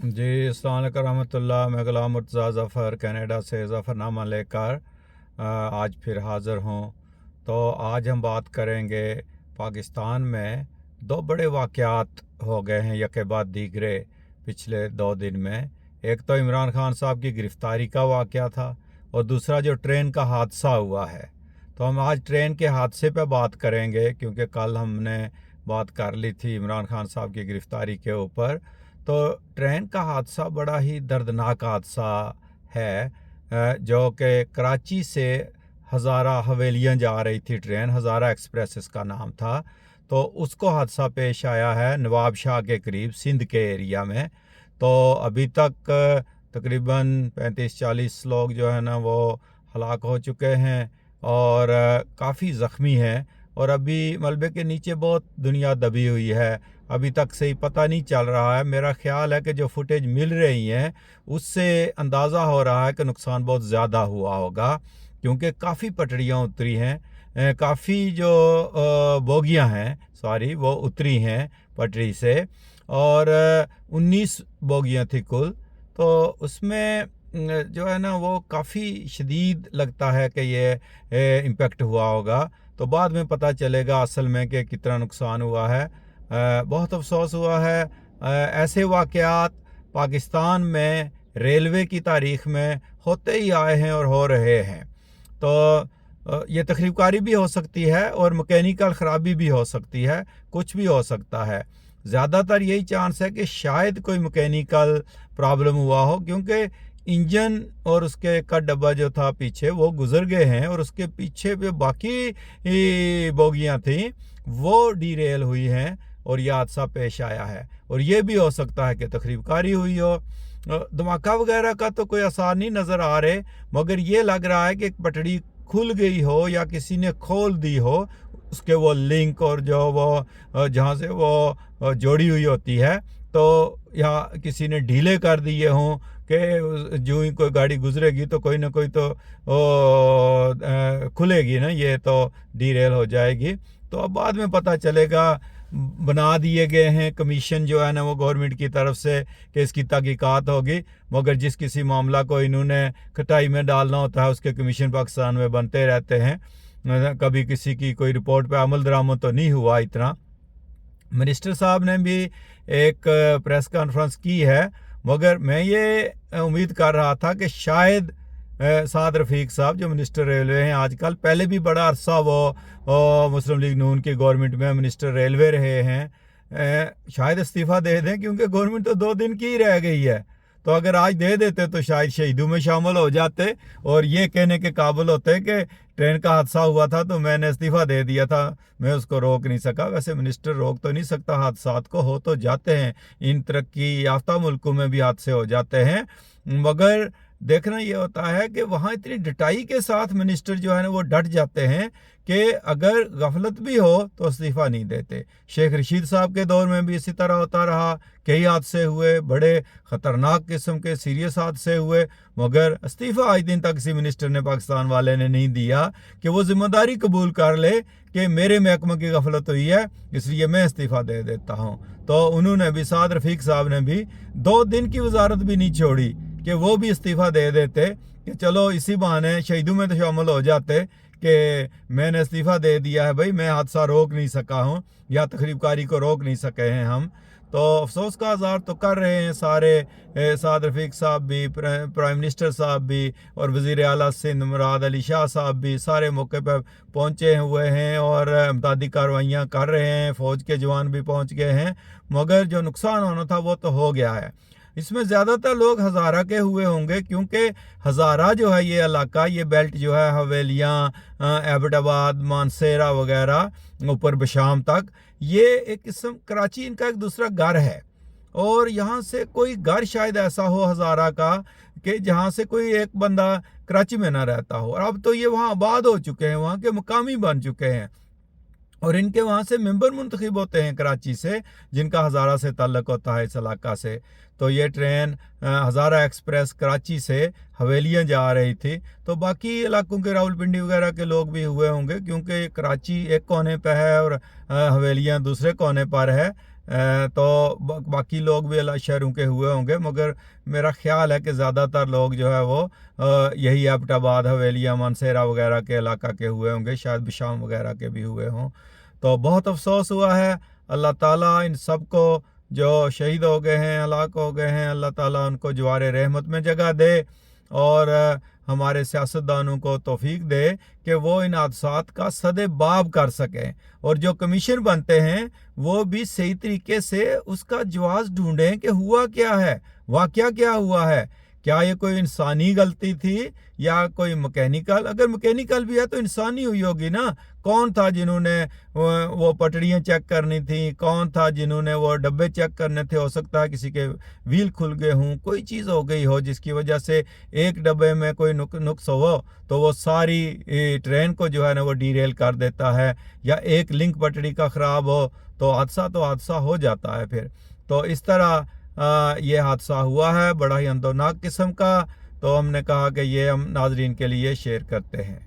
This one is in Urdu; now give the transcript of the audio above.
جی السلام علیکم رحمۃ اللہ، میں غلام مرتضیٰ ظفر کینیڈا سے ظفرنامہ لے کر آج پھر حاضر ہوں۔ تو آج ہم بات کریں گے پاکستان میں دو بڑے واقعات ہو گئے ہیں یکے بعد دیگرے پچھلے 2 دن میں۔ ایک تو عمران خان صاحب کی گرفتاری کا واقعہ تھا اور دوسرا جو ٹرین کا حادثہ ہوا ہے۔ تو ہم آج ٹرین کے حادثے پہ بات کریں گے کیونکہ کل ہم نے بات کر لی تھی عمران خان صاحب کی گرفتاری کے اوپر۔ تو ٹرین کا حادثہ بڑا ہی دردناک حادثہ ہے، جو کہ کراچی سے ہزارہ حویلیاں جا رہی تھی ٹرین، ہزارہ ایکسپریس اس کا نام تھا۔ تو اس کو حادثہ پیش آیا ہے نواب شاہ کے قریب سندھ کے ایریا میں۔ تو ابھی تک تقریباً 35-40 لوگ جو ہے نا وہ ہلاک ہو چکے ہیں اور کافی زخمی ہیں، اور ابھی ملبے کے نیچے بہت دنیا دبی ہوئی ہے۔ ابھی تک صحیح پتہ نہیں چل رہا ہے۔ میرا خیال ہے کہ جو فوٹیج مل رہی ہیں اس سے اندازہ ہو رہا ہے کہ نقصان بہت زیادہ ہوا ہوگا، کیونکہ کافی پٹڑیاں اتری ہیں، کافی جو بوگیاں ہیں وہ اتری ہیں پٹری سے، اور 19 بوگیاں تھی کل۔ تو اس میں جو ہے نا وہ کافی شدید لگتا ہے کہ یہ امپیکٹ ہوا ہوگا۔ تو بعد میں پتہ چلے گا اصل میں کہ کتنا نقصان ہوا ہے۔ بہت افسوس ہوا ہے۔ ایسے واقعات پاکستان میں ریلوے کی تاریخ میں ہوتے ہی آئے ہیں اور ہو رہے ہیں۔ تو یہ تخریب کاری بھی ہو سکتی ہے اور مکینیکل خرابی بھی ہو سکتی ہے، کچھ بھی ہو سکتا ہے۔ زیادہ تر یہی چانس ہے کہ شاید کوئی مکینیکل پرابلم ہوا ہو، کیونکہ انجن اور اس کے کا ڈبہ جو تھا پیچھے وہ گزر گئے ہیں، اور اس کے پیچھے پہ باقی بوگیاں تھیں وہ ڈی ریل ہوئی ہیں اور یہ حادثہ پیش آیا ہے۔ اور یہ بھی ہو سکتا ہے کہ تخریب کاری ہوئی ہو۔ دھماکہ وغیرہ کا تو کوئی آثار نہیں نظر آ رہے، مگر یہ لگ رہا ہے کہ ایک پٹڑی کھل گئی ہو یا کسی نے کھول دی ہو اس کے وہ لنک، اور جو وہ جہاں سے وہ جوڑی ہوئی ہوتی ہے، تو یا کسی نے ڈھیلے کر دیے ہوں کہ جو ہی کوئی گاڑی گزرے گی تو کوئی نہ کوئی تو کھلے گی نا، یہ تو ڈی ریل ہو جائے گی۔ تو اب بعد میں پتہ چلے گا۔ بنا دیے گئے ہیں کمیشن جو ہے نا وہ گورنمنٹ کی طرف سے کہ اس کی تحقیقات ہوگی، مگر جس کسی معاملہ کو انہوں نے کھٹائی میں ڈالنا ہوتا ہے اس کے کمیشن پاکستان میں بنتے رہتے ہیں۔ کبھی کسی کی کوئی رپورٹ پہ عمل درآمد تو نہیں ہوا اتنا۔ منسٹر صاحب نے بھی ایک پریس کانفرنس کی ہے، مگر میں یہ امید کر رہا تھا کہ شاید سعد رفیق صاحب جو منسٹر ریلوے ہیں آج کل، پہلے بھی بڑا عرصہ وہ مسلم لیگ نون کی گورنمنٹ میں منسٹر ریلوے رہے ہیں، شاید استعفیٰ دے دیں، کیونکہ گورنمنٹ تو 2 دن کی ہی رہ گئی ہے۔ تو اگر آج دے دیتے تو شاید شہیدوں میں شامل ہو جاتے اور یہ کہنے کے قابل ہوتے کہ ٹرین کا حادثہ ہوا تھا تو میں نے استعفیٰ دے دیا تھا، میں اس کو روک نہیں سکا۔ ویسے منسٹر روک تو نہیں سکتا حادثات کو، ہو تو جاتے ہیں، ان ترقی یافتہ ملکوں میں بھی حادثے ہو جاتے ہیں، مگر دیکھنا یہ ہوتا ہے کہ وہاں اتنی ڈٹائی کے ساتھ منسٹر جو ہے نا وہ ڈٹ جاتے ہیں کہ اگر غفلت بھی ہو تو استعفیٰ نہیں دیتے۔ شیخ رشید صاحب کے دور میں بھی اسی طرح ہوتا رہا، کئی حادثے ہوئے، بڑے خطرناک قسم کے سیریس حادثے ہوئے، مگر استعفیٰ آج دن تک کسی منسٹر نے پاکستان والے نے نہیں دیا کہ وہ ذمہ داری قبول کر لے کہ میرے محکمہ کی غفلت ہوئی ہے اس لیے میں استعفیٰ دے دیتا ہوں۔ تو انہوں نے بھی، سعد رفیق صاحب نے بھی 2 دن کی وزارت بھی نہیں چھوڑی کہ وہ بھی استعفیٰ دے دیتے کہ چلو اسی بہانے شہیدوں میں تو شامل ہو جاتے کہ میں نے استعفیٰ دے دیا ہے، بھائی میں حادثہ روک نہیں سکا ہوں یا تخریب کاری کو روک نہیں سکے ہیں ہم۔ تو افسوس کا اظہار تو کر رہے ہیں سارے، سعد رفیق صاحب بھی، پرائم منسٹر صاحب بھی، اور وزیر اعلیٰ سندھ مراد علی شاہ صاحب بھی سارے موقع پہ پہنچے ہوئے ہیں اور امدادی کارروائیاں کر رہے ہیں، فوج کے جوان بھی پہنچ گئے ہیں، مگر جو نقصان ہونا تھا وہ تو ہو گیا ہے۔ اس میں زیادہ تر لوگ ہزارہ کے ہوئے ہوں گے، کیونکہ ہزارہ جو ہے یہ علاقہ، یہ بیلٹ جو ہے حویلیاں، ایبٹ آباد، مانسیرہ وغیرہ اوپر بشام تک، یہ ایک قسم کراچی ان کا ایک دوسرا گھر ہے، اور یہاں سے کوئی گھر شاید ایسا ہو ہزارہ کا کہ جہاں سے کوئی ایک بندہ کراچی میں نہ رہتا ہو، اور اب تو یہ وہاں آباد ہو چکے ہیں، وہاں کے مقامی بن چکے ہیں، اور ان کے وہاں سے ممبر منتخب ہوتے ہیں کراچی سے، جن کا ہزارہ سے تعلق ہوتا ہے اس علاقہ سے۔ تو یہ ٹرین ہزارہ ایکسپریس کراچی سے حویلیاں جا رہی تھی، تو باقی علاقوں کے راولپنڈی وغیرہ کے لوگ بھی ہوئے ہوں گے، کیونکہ کراچی ایک کونے پہ ہے اور حویلیاں دوسرے کونے پر ہے۔ تو باقی لوگ بھی اللہ شہروں کے ہوئے ہوں گے، مگر میرا خیال ہے کہ زیادہ تر لوگ جو ہے وہ یہی ایبٹ آباد، حویلیہ، مانسہرہ وغیرہ کے علاقہ کے ہوئے ہوں گے، شاید بشام وغیرہ کے بھی ہوئے ہوں۔ تو بہت افسوس ہوا ہے۔ اللہ تعالیٰ ان سب کو جو شہید ہو گئے ہیں، ہلاک ہو گئے ہیں، اللہ تعالیٰ ان کو جوار رحمت میں جگہ دے، اور ہمارے سیاستدانوں کو توفیق دے کہ وہ ان حادثات کا سد باب کر سکیں، اور جو کمیشن بنتے ہیں وہ بھی صحیح طریقے سے اس کا جواز ڈھونڈیں کہ ہوا کیا ہے، واقعہ کیا ہوا ہے، کیا یہ کوئی انسانی غلطی تھی یا کوئی مکینیکل؟ اگر مکینیکل بھی ہے تو انسانی ہوئی ہوگی نا۔ کون تھا جنہوں نے وہ پٹڑیاں چیک کرنی تھی؟ کون تھا جنہوں نے وہ ڈبے چیک کرنے تھے؟ ہو سکتا ہے کسی کے ویل کھل گئے ہوں، کوئی چیز ہو گئی ہو جس کی وجہ سے ایک ڈبے میں کوئی نقص ہو تو وہ ساری ٹرین کو جو ہے نا وہ ڈی ریل کر دیتا ہے، یا ایک لنک پٹڑی کا خراب ہو تو حادثہ ہو جاتا ہے پھر۔ تو اس طرح یہ حادثہ ہوا ہے، بڑا ہی اندوناک قسم کا۔ تو ہم نے کہا کہ یہ ہم ناظرین کے لیے شیئر کرتے ہیں۔